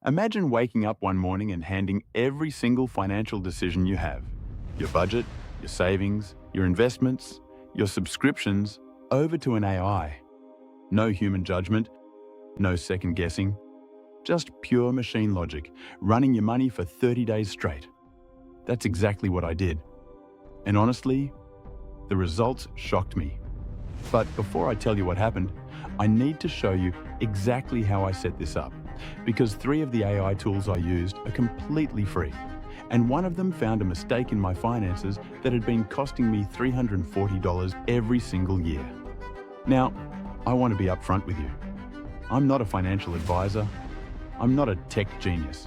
Imagine waking up one morning and handing every single financial decision you have, your budget, your savings, your investments, your subscriptions, over to an AI. No human judgment, no second guessing, just pure machine logic, running your money for 30 days straight. That's exactly what I did. And honestly, the results shocked me. But before I tell you what happened, I need to show you exactly how I set this up, because 3 of the AI tools I used are completely free, and one of them found a mistake in my finances that had been costing me $340 every single year. Now, I want to be upfront with you. I'm not a financial advisor. I'm not a tech genius.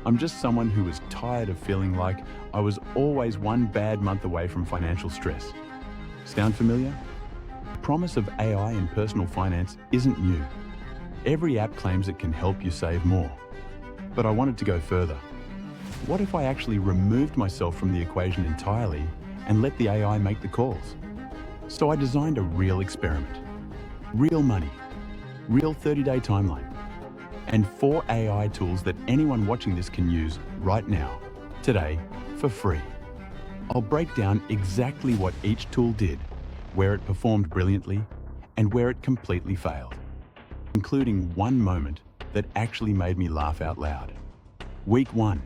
I'm just someone who was tired of feeling like I was always one bad month away from financial stress. Sound familiar? The promise of AI in personal finance isn't new. Every app claims it can help you save more. But I wanted to go further. What if I actually removed myself from the equation entirely and let the AI make the calls? So I designed a real experiment. Real money, real 30-day timeline, and 4 AI tools that anyone watching this can use right now, today, for free. I'll break down exactly what each tool did, where it performed brilliantly, and where it completely failed, including one moment that actually made me laugh out loud. Week 1.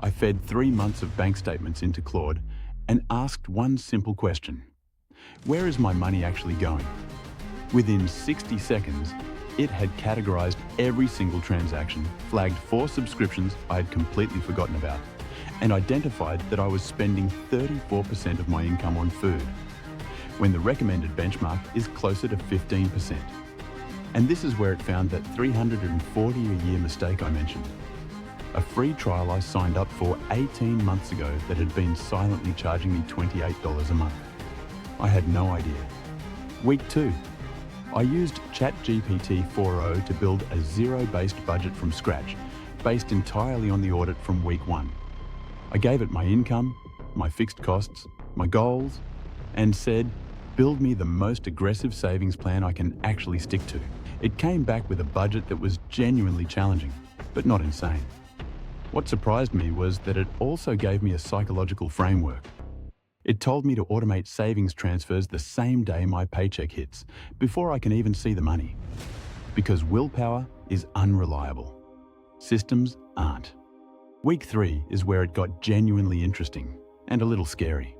I fed 3 months of bank statements into Claude and asked one simple question. Where is my money actually going? Within 60 seconds, it had categorized every single transaction, flagged 4 subscriptions I had completely forgotten about, and identified that I was spending 34% of my income on food, when the recommended benchmark is closer to 15%. And this is where it found that $340 a year mistake I mentioned. A free trial I signed up for 18 months ago that had been silently charging me $28 a month. I had no idea. Week 2. I used ChatGPT 4.0 to build a zero-based budget from scratch, based entirely on the audit from week 1. I gave it my income, my fixed costs, my goals, and said, build me the most aggressive savings plan I can actually stick to. It came back with a budget that was genuinely challenging, but not insane. What surprised me was that it also gave me a psychological framework. It told me to automate savings transfers the same day my paycheck hits, before I can even see the money. Because willpower is unreliable. Systems aren't. Week 3 is where it got genuinely interesting and a little scary.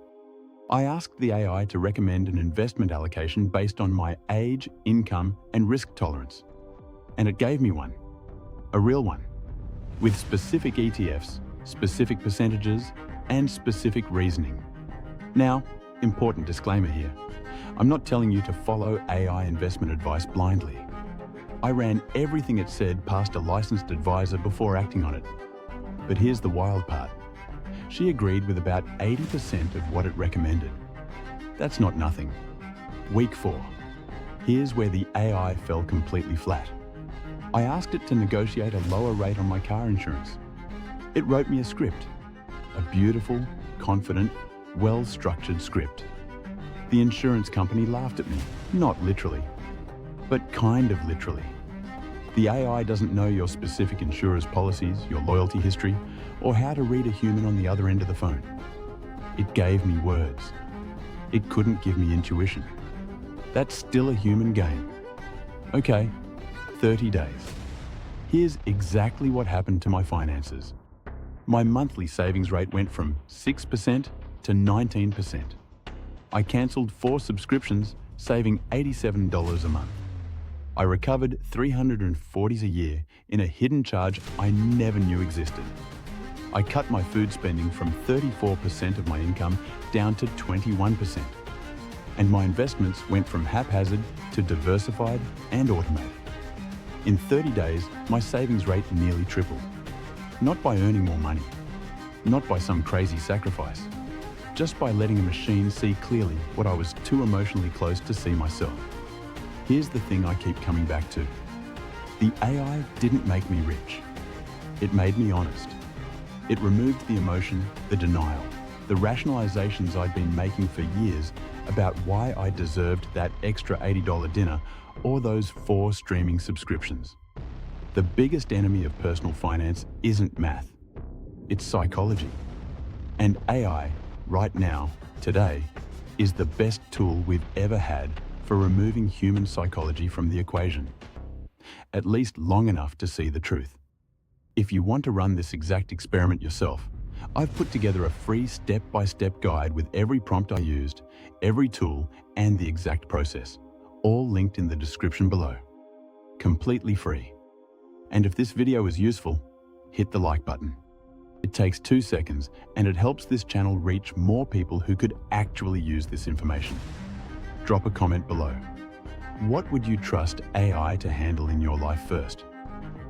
I asked the AI to recommend an investment allocation based on my age, income, and risk tolerance. And it gave me one. A real one. With specific ETFs, specific percentages, and specific reasoning. Now, important disclaimer here. I'm not telling you to follow AI investment advice blindly. I ran everything it said past a licensed advisor before acting on it. But here's the wild part. She agreed with about 80% of what it recommended. That's not nothing. Week 4. Here's where the AI fell completely flat. I asked it to negotiate a lower rate on my car insurance. It wrote me a script. A beautiful, confident, well-structured script. The insurance company laughed at me, not literally, but kind of literally. The AI doesn't know your specific insurer's policies, your loyalty history, or how to read a human on the other end of the phone. It gave me words. It couldn't give me intuition. That's still a human game. Okay, 30 days. Here's exactly what happened to my finances. My monthly savings rate went from 6% to 19%. I cancelled 4 subscriptions, saving $87 a month. I recovered $340 a year in a hidden charge I never knew existed. I cut my food spending from 34% of my income down to 21%. And my investments went from haphazard to diversified and automated. In 30 days, my savings rate nearly tripled. Not by earning more money, not by some crazy sacrifice, just by letting a machine see clearly what I was too emotionally close to see myself. Here's the thing I keep coming back to. The AI didn't make me rich. It made me honest. It removed the emotion, the denial, the rationalizations I'd been making for years about why I deserved that extra $80 dinner or those 4 streaming subscriptions. The biggest enemy of personal finance isn't math, it's psychology. And AI, right now, today, is the best tool we've ever had for removing human psychology from the equation. At least long enough to see the truth. If you want to run this exact experiment yourself, I've put together a free step-by-step guide with every prompt I used, every tool, and the exact process, all linked in the description below. Completely free. And if this video is useful, hit the like button. It takes 2 seconds and it helps this channel reach more people who could actually use this information. Drop a comment below. What would you trust AI to handle in your life first?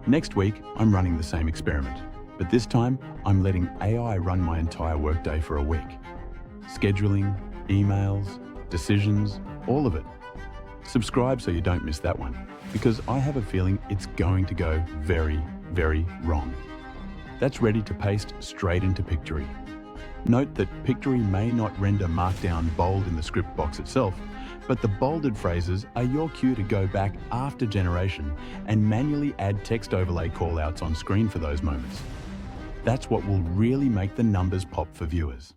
Next week, I'm running the same experiment, but this time I'm letting AI run my entire workday for a week. Scheduling, emails, decisions, all of it. Subscribe so you don't miss that one, because I have a feeling it's going to go very, very wrong. That's ready to paste straight into Pictory. Note that Pictory may not render Markdown bold in the script box itself, but the bolded phrases are your cue to go back after generation and manually add text overlay callouts on screen for those moments. That's what will really make the numbers pop for viewers.